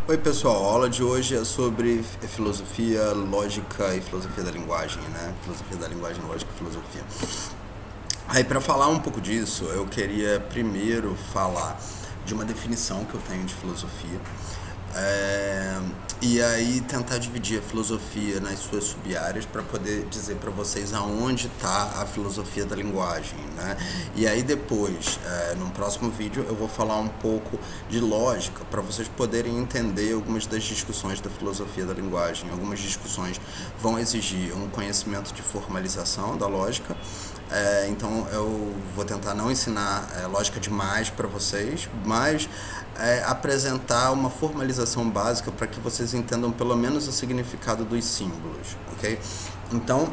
Oi pessoal, a aula de hoje é sobre filosofia, lógica e filosofia da linguagem, né? Filosofia da linguagem, lógica e filosofia. Aí para falar um pouco disso, eu queria primeiro falar de uma definição que eu tenho de filosofia. É, e aí tentar dividir a filosofia nas suas sub-áreas para poder dizer para vocês aonde está a filosofia da linguagem, né? E aí depois, no próximo vídeo, eu vou falar um pouco de lógica para vocês poderem entender algumas das discussões da filosofia da linguagem. Algumas discussões vão exigir um conhecimento de formalização da lógica. Então eu vou tentar não ensinar lógica demais para vocês, mas apresentar uma formalização básica para que vocês entendam pelo menos o significado dos símbolos, ok? Então,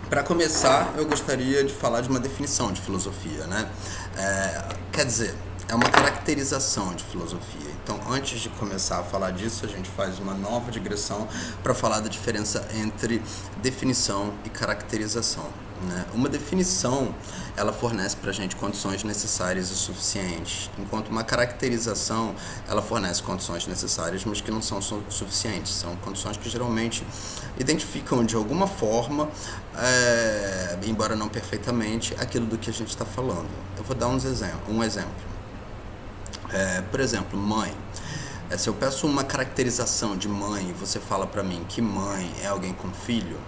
para começar, eu gostaria de falar de uma definição de filosofia, né? Quer dizer, é uma caracterização de filosofia. Então, antes de começar a falar disso, a gente faz uma nova digressão para falar da diferença entre definição e caracterização, né? Uma definição, ela fornece para a gente condições necessárias e suficientes, enquanto uma caracterização, ela fornece condições necessárias, mas que não são suficientes. São condições que geralmente identificam de alguma forma, embora não perfeitamente, aquilo do que a gente está falando. Eu vou dar um exemplo. Por exemplo, mãe. Se eu peço uma caracterização de mãe e você fala para mim que mãe é alguém com filho,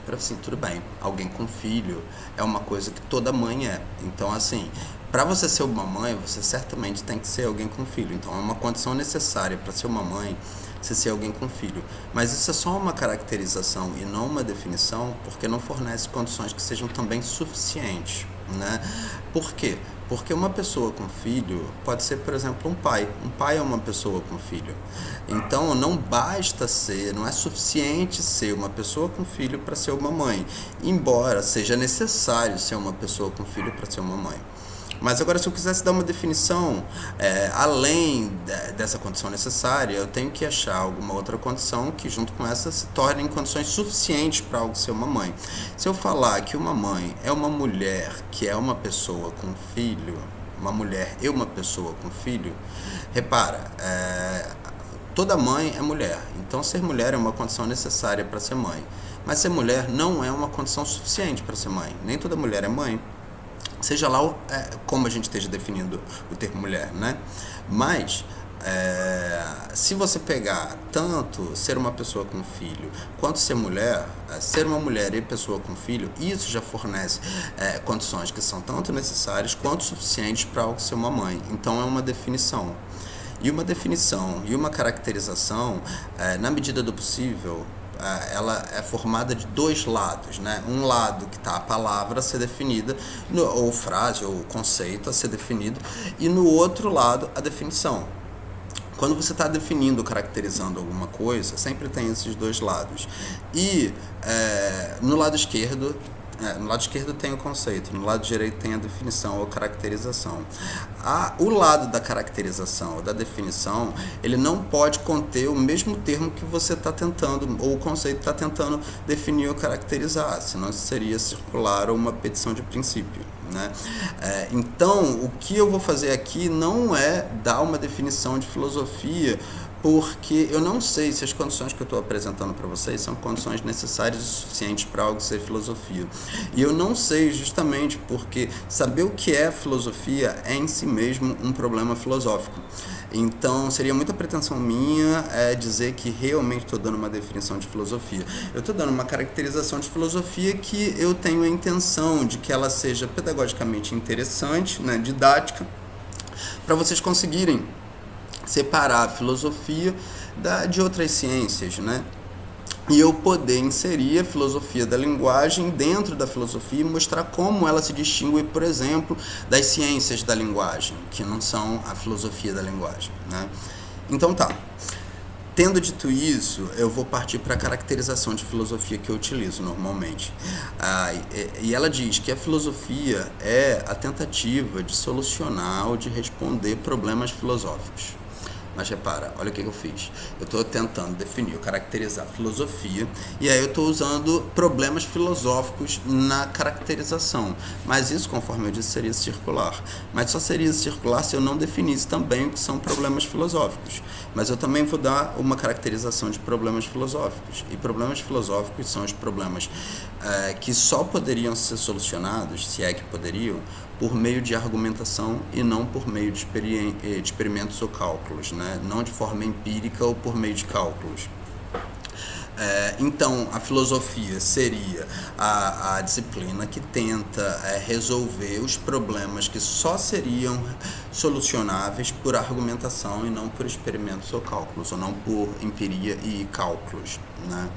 para assim, tudo bem, alguém com filho é uma coisa que toda mãe é. Então, assim, para você ser uma mãe, você certamente tem que ser alguém com filho. Então, é uma condição necessária para ser uma mãe, você ser alguém com filho. Mas isso é só uma caracterização e não uma definição, porque não fornece condições que sejam também suficientes, né? Por quê? Porque uma pessoa com filho pode ser, por exemplo, um pai. Um pai é uma pessoa com filho. Então, não basta ser, não é suficiente ser uma pessoa com filho para ser uma mãe. Embora seja necessário ser uma pessoa com filho para ser uma mãe. Mas agora, se eu quisesse dar uma definição além dessa condição necessária, eu tenho que achar alguma outra condição que, junto com essa, se tornem condições suficientes para algo ser uma mãe. Se eu falar que uma mãe é uma mulher que é uma pessoa com filho, uma mulher e uma pessoa com filho, repara, toda mãe é mulher. Então, ser mulher é uma condição necessária para ser mãe. Mas ser mulher não é uma condição suficiente para ser mãe. Nem toda mulher é mãe. Seja lá como a gente esteja definindo o termo mulher, né? Mas, se você pegar tanto ser uma pessoa com filho, quanto ser mulher, ser uma mulher e pessoa com filho, isso já fornece condições que são tanto necessárias quanto suficientes para algo ser uma mãe. Então, é uma definição. E uma definição e uma caracterização, na medida do possível, ela é formada de dois lados, né? Um lado que está a palavra a ser definida, ou frase, ou conceito a ser definido, e no outro lado a definição. Quando você está definindo, caracterizando alguma coisa, sempre tem esses dois lados. E no lado esquerdo tem o conceito, no lado direito tem a definição ou caracterização. O lado da caracterização ou da definição, ele não pode conter o mesmo termo que você está tentando, ou o conceito está tentando definir ou caracterizar, senão isso seria circular ou uma petição de princípio, né? Então, o que eu vou fazer aqui não é dar uma definição de filosofia, porque eu não sei se as condições que eu estou apresentando para vocês são condições necessárias e suficientes para algo ser filosofia. E eu não sei justamente porque saber o que é filosofia é em si mesmo um problema filosófico. Então, seria muita pretensão minha dizer que realmente estou dando uma definição de filosofia. Eu estou dando uma caracterização de filosofia que eu tenho a intenção de que ela seja pedagogicamente interessante, né, didática, para vocês conseguirem separar a filosofia de outras ciências, né? E eu poder inserir a filosofia da linguagem dentro da filosofia e mostrar como ela se distingue, por exemplo, das ciências da linguagem, que não são a filosofia da linguagem, né? Então tá. Tendo dito isso, eu vou partir para a caracterização de filosofia que eu utilizo normalmente. E ela diz que a filosofia é a tentativa de solucionar ou de responder problemas filosóficos. Mas repara, olha o que eu fiz. Eu estou tentando definir, caracterizar a filosofia, e aí eu estou usando problemas filosóficos na caracterização. Mas isso, conforme eu disse, seria circular. Mas só seria circular se eu não definisse também o que são problemas filosóficos. Mas eu também vou dar uma caracterização de problemas filosóficos. E problemas filosóficos são os problemas que só poderiam ser solucionados, se é que poderiam, por meio de argumentação e não por meio de experimentos ou cálculos, né? Não de forma empírica ou por meio de cálculos. Então, a filosofia seria a disciplina que tenta resolver os problemas que só seriam solucionáveis por argumentação e não por experimentos ou cálculos, ou não por empiria e cálculos, né?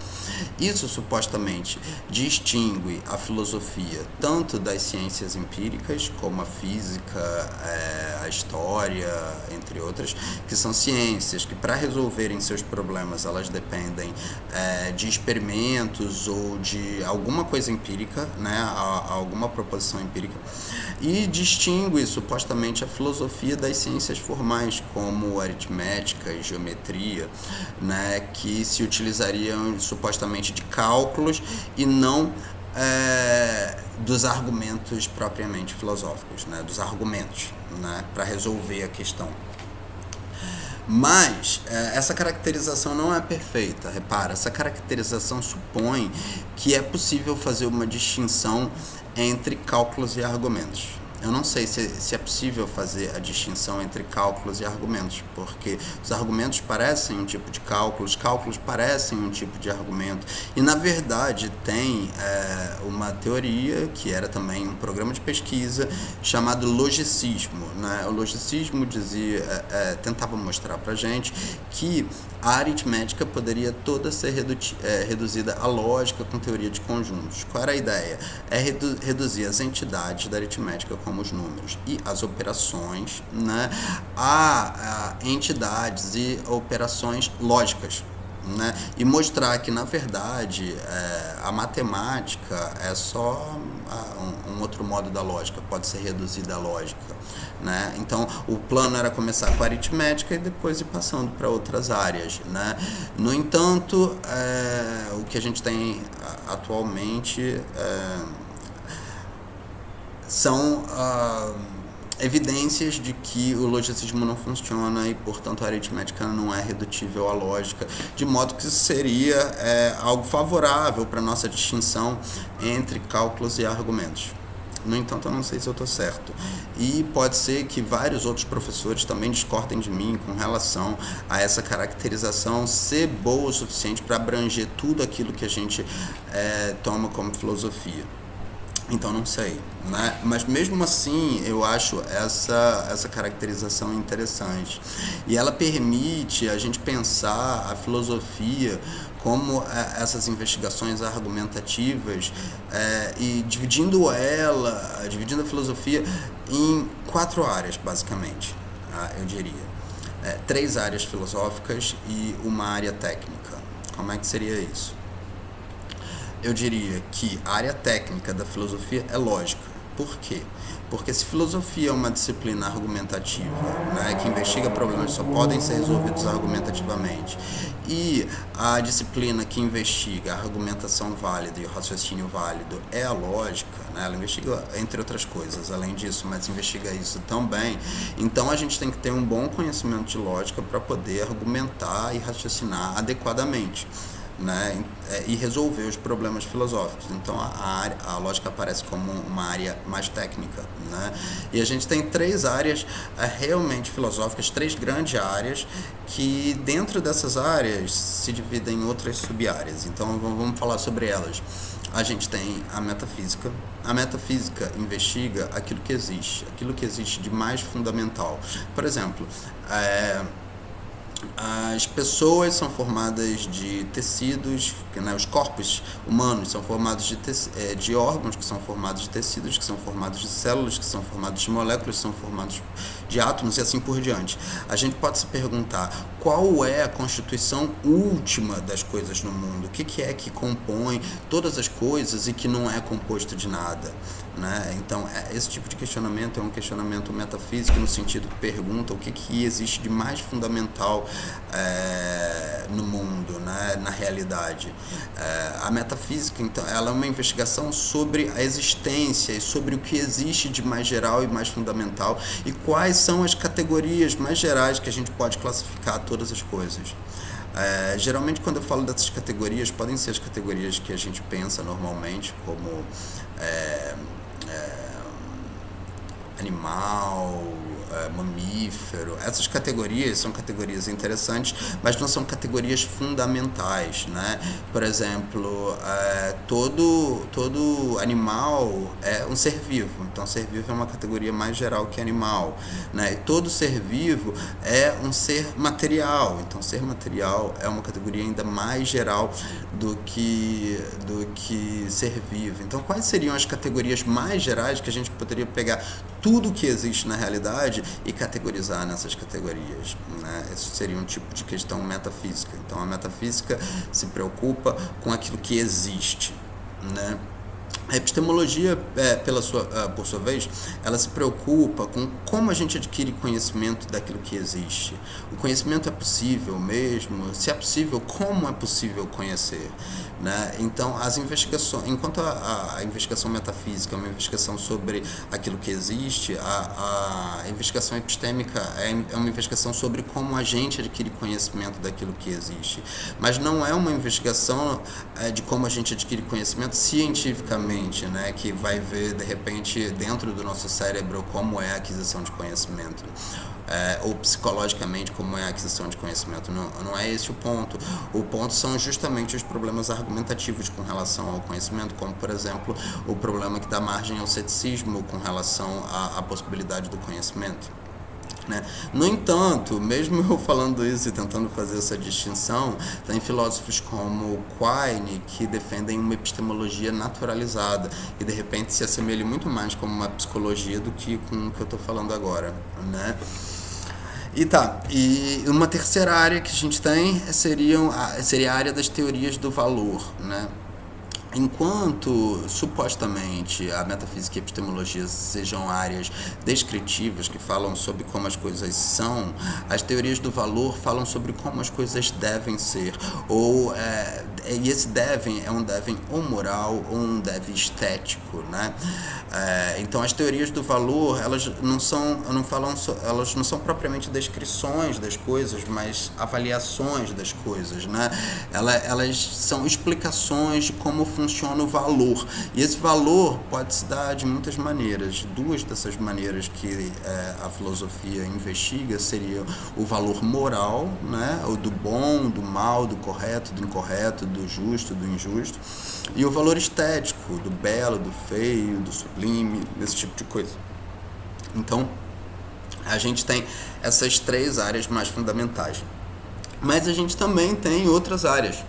Isso supostamente distingue a filosofia tanto das ciências empíricas, como a física, a história, entre outras, que são ciências que, para resolverem seus problemas, elas dependem de experimentos ou de alguma coisa empírica, né, alguma proposição empírica, e distingue supostamente a filosofia das ciências formais, como aritmética e geometria, né, que se utilizariam supostamente de cálculos e não dos argumentos propriamente filosóficos, né, dos argumentos, né, para resolver a questão. Mas essa caracterização não é perfeita, repara, essa caracterização supõe que é possível fazer uma distinção entre cálculos e argumentos. Eu não sei se é possível fazer a distinção entre cálculos e argumentos, porque os argumentos parecem um tipo de cálculo, os cálculos parecem um tipo de argumento, e na verdade tem uma teoria, que era também um programa de pesquisa, chamado logicismo, né? O logicismo dizia, tentava mostrar pra gente que a aritmética poderia toda ser reduzida à lógica com teoria de conjuntos. Qual era a ideia? Reduzir as entidades da aritmética, como os números e as operações, né, a entidades e operações lógicas, né, e mostrar que, na verdade, a matemática é só um outro modo da lógica, pode ser reduzida à lógica, né? Então, o plano era começar com a aritmética e depois ir passando para outras áreas, né? No entanto, o que a gente tem atualmente são evidências de que o logicismo não funciona e, portanto, a aritmética não é redutível à lógica, de modo que isso seria algo favorável para a nossa distinção entre cálculos e argumentos. No entanto, eu não sei se eu estou certo. E pode ser que vários outros professores também discordem de mim com relação a essa caracterização ser boa o suficiente para abranger tudo aquilo que a gente toma como filosofia. Então, não sei, né? Mas mesmo assim, eu acho essa caracterização interessante. E ela permite a gente pensar a filosofia como essas investigações argumentativas e dividindo a filosofia em 4 áreas, basicamente, eu diria. 3 áreas filosóficas e uma área técnica. Como é que seria isso? Eu diria que a área técnica da filosofia é lógica. Por quê? Porque se filosofia é uma disciplina argumentativa, né, que investiga problemas que só podem ser resolvidos argumentativamente, e a disciplina que investiga a argumentação válida e o raciocínio válido é a lógica, né, ela investiga, entre outras coisas, além disso, mas investiga isso também, então a gente tem que ter um bom conhecimento de lógica para poder argumentar e raciocinar adequadamente, né, e resolver os problemas filosóficos. Então a lógica aparece como uma área mais técnica, né? E a gente tem 3 áreas realmente filosóficas, 3 grandes áreas, que dentro dessas áreas se dividem em outras sub-áreas. Então vamos falar sobre elas. A gente tem a metafísica. A metafísica investiga aquilo que existe de mais fundamental. Por exemplo, a as pessoas são formadas de tecidos, né, os corpos humanos são formados de órgãos, que são formados de tecidos, que são formados de células, que são formados de moléculas, que são formados de átomos e assim por diante. A gente pode se perguntar qual é a constituição última das coisas no mundo, o que é que compõe todas as coisas e que não é composto de nada, né? Então, esse tipo de questionamento é um questionamento metafísico, no sentido que pergunta o que existe de mais fundamental no mundo, né? Na realidade. A metafísica, então, ela é uma investigação sobre a existência e sobre o que existe de mais geral e mais fundamental e quais são as categorias mais gerais que a gente pode classificar todas as coisas. Geralmente, quando eu falo dessas categorias, podem ser as categorias que a gente pensa normalmente, como animal, mamífero. Essas categorias são categorias interessantes, mas não são categorias fundamentais, né? Por exemplo, todo animal é um ser vivo, então ser vivo é uma categoria mais geral que animal, né? E todo ser vivo é um ser material, então ser material é uma categoria ainda mais geral do que ser vivo. Então, quais seriam as categorias mais gerais que a gente poderia pegar tudo que existe na realidade e categorizar nessas categorias, né? Esse seria um tipo de questão metafísica. Então, a metafísica se preocupa com aquilo que existe, né? A epistemologia, por sua vez, ela se preocupa com como a gente adquire conhecimento daquilo que existe. O conhecimento é possível mesmo? Se é possível, como é possível conhecer? Né? Então, as investigações, enquanto a investigação metafísica é uma investigação sobre aquilo que existe, a investigação epistêmica é uma investigação sobre como a gente adquire conhecimento daquilo que existe. Mas não é uma investigação de como a gente adquire conhecimento cientificamente, né? Que vai ver, de repente, dentro do nosso cérebro como é a aquisição de conhecimento. Ou psicologicamente como é a aquisição de conhecimento. Não é esse o ponto. O ponto são justamente os problemas argumentativos com relação ao conhecimento, como, por exemplo, o problema que dá margem ao ceticismo com relação à possibilidade do conhecimento, né? No entanto, mesmo eu falando isso e tentando fazer essa distinção, tem filósofos como Quine que defendem uma epistemologia naturalizada e de repente se assemelha muito mais com uma psicologia do que com o que eu estou falando agora, né? E uma terceira área que a gente tem seria a área das teorias do valor, né? Enquanto, supostamente, a metafísica e a epistemologia sejam áreas descritivas que falam sobre como as coisas são, as teorias do valor falam sobre como as coisas devem ser, e esse devem é um devem ou moral ou um devem estético, né? Então, as teorias do valor, elas não são propriamente descrições das coisas, mas avaliações das coisas, né? Elas são explicações de como funciona o valor. E esse valor pode se dar de muitas maneiras. Duas dessas maneiras que a filosofia investiga seriam o valor moral, né? O do bom, do mal, do correto, do incorreto, do justo, do injusto. E o valor estético, do belo, do feio, do sublime, esse tipo de coisa. Então, a gente tem essas três áreas mais fundamentais. Mas a gente também tem outras áreas,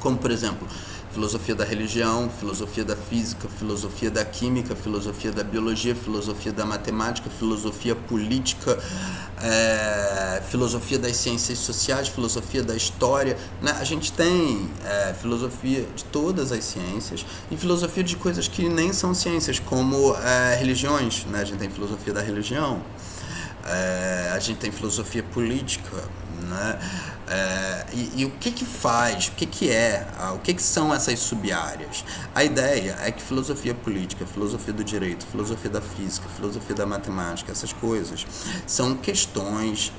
como, por exemplo, filosofia da religião, filosofia da física, filosofia da química, filosofia da biologia, filosofia da matemática, filosofia política, filosofia das ciências sociais, filosofia da história, né? A gente tem filosofia de todas as ciências e filosofia de coisas que nem são ciências, como religiões, né? A gente tem filosofia da religião, a gente tem filosofia política, né? E o que faz, o que são essas sub-áreas? A ideia é que filosofia política, filosofia do direito, filosofia da física, filosofia da matemática, essas coisas são questões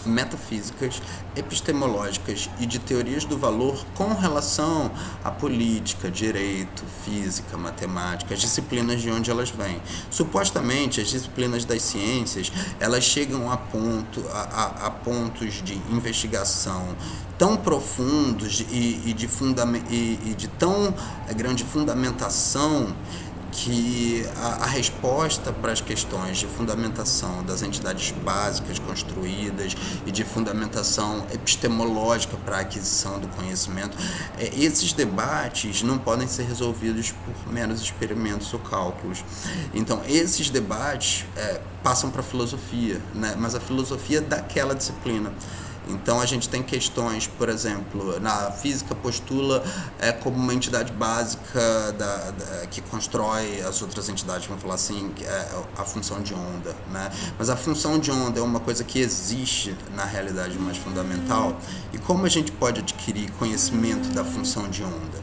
metafísicas, epistemológicas e de teorias do valor com relação à política, direito, física, matemática, as disciplinas de onde elas vêm. Supostamente, as disciplinas das ciências, elas chegam a pontos de investigação tão profundos e de tão grande fundamentação que a resposta para as questões de fundamentação das entidades básicas construídas e de fundamentação epistemológica para a aquisição do conhecimento, esses debates não podem ser resolvidos por meros experimentos ou cálculos. Então, esses debates passam para a filosofia, né? Mas a filosofia daquela disciplina. Então a gente tem questões, por exemplo, na física postula como uma entidade básica que constrói as outras entidades, vamos falar assim, a função de onda, né? Mas a função de onda é uma coisa que existe na realidade mais fundamental. E como a gente pode adquirir conhecimento da função de onda?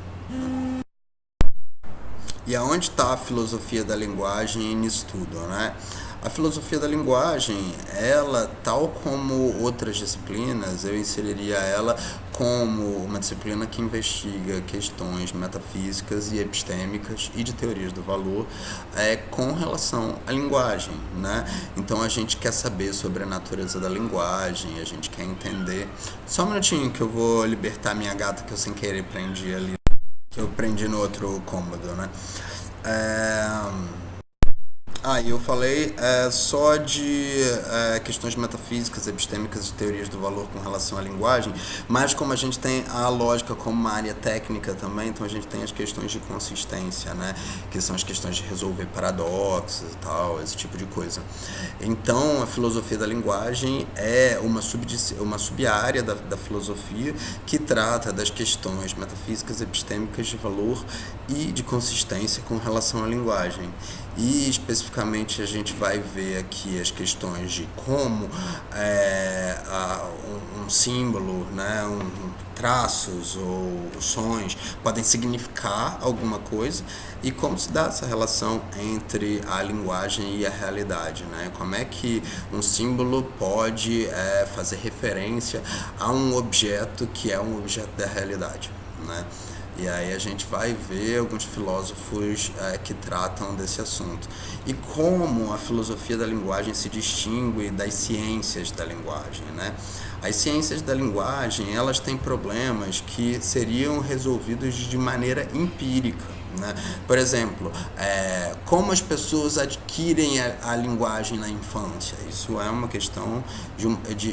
E aonde está a filosofia da linguagem nisso tudo, né? A filosofia da linguagem, ela, tal como outras disciplinas, eu inseriria ela como uma disciplina que investiga questões metafísicas e epistêmicas e de teorias do valor com relação à linguagem, né? Então a gente quer saber sobre a natureza da linguagem, a gente quer entender... Só um minutinho que eu vou libertar minha gata que eu sem querer prendi ali, que eu prendi no outro cômodo, né? E eu falei só de questões metafísicas, epistêmicas e teorias do valor com relação à linguagem, mas como a gente tem a lógica como uma área técnica também, então a gente tem as questões de consistência, né? Que são as questões de resolver paradoxos e tal, esse tipo de coisa. Então, a filosofia da linguagem é uma sub-área da filosofia que trata das questões metafísicas, epistêmicas de valor e de consistência com relação à linguagem. E especificamente a gente vai ver aqui as questões de como um símbolo, né, traços ou sons podem significar alguma coisa e como se dá essa relação entre a linguagem e a realidade, né? Como é que um símbolo pode fazer referência a um objeto que é um objeto da realidade, né? E aí a gente vai ver alguns filósofos que tratam desse assunto. E como a filosofia da linguagem se distingue das ciências da linguagem, né? As ciências da linguagem, elas têm problemas que seriam resolvidos de maneira empírica, né? Por exemplo, como as pessoas adquirem a linguagem na infância. Isso é uma questão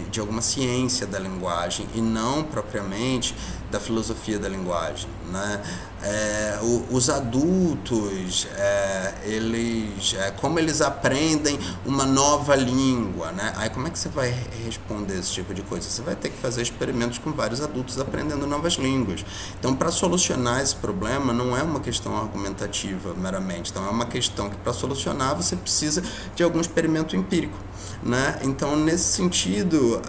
de alguma ciência da linguagem e não propriamente da filosofia da linguagem, né? Os adultos, como eles aprendem uma nova língua, né? Aí como é que você vai responder esse tipo de coisa? Você vai ter que fazer experimentos com vários adultos aprendendo novas línguas. Então, para solucionar esse problema, não é uma questão argumentativa meramente. Então, é uma questão que, para solucionar, você precisa de algum experimento empírico, né? Então, nesse sentido,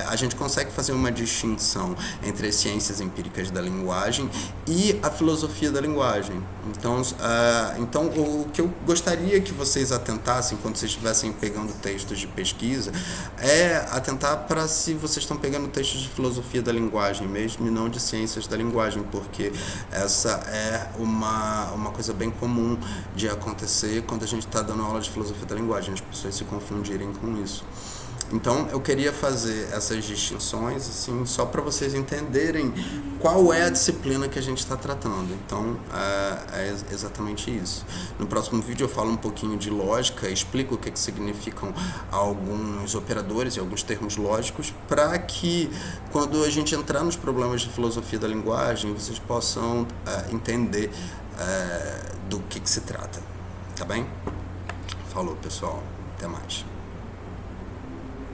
a gente consegue fazer uma distinção entre as ciências empíricas da linguagem e a filosofia da linguagem. Então, o que eu gostaria que vocês atentassem quando vocês estivessem pegando textos de pesquisa é atentar para se vocês estão pegando textos de filosofia da linguagem mesmo e não de ciências da linguagem, porque essa é uma coisa bem comum de acontecer quando a gente está dando aula de filosofia da linguagem, as pessoas se confundirem com isso. Então, eu queria fazer essas distinções, assim, só para vocês entenderem qual é a disciplina que a gente está tratando. Então, é exatamente isso. No próximo vídeo eu falo um pouquinho de lógica, explico o que significam alguns operadores e alguns termos lógicos, para que, quando a gente entrar nos problemas de filosofia da linguagem, vocês possam entender do que se trata. Tá bem? Falou, pessoal. Até mais.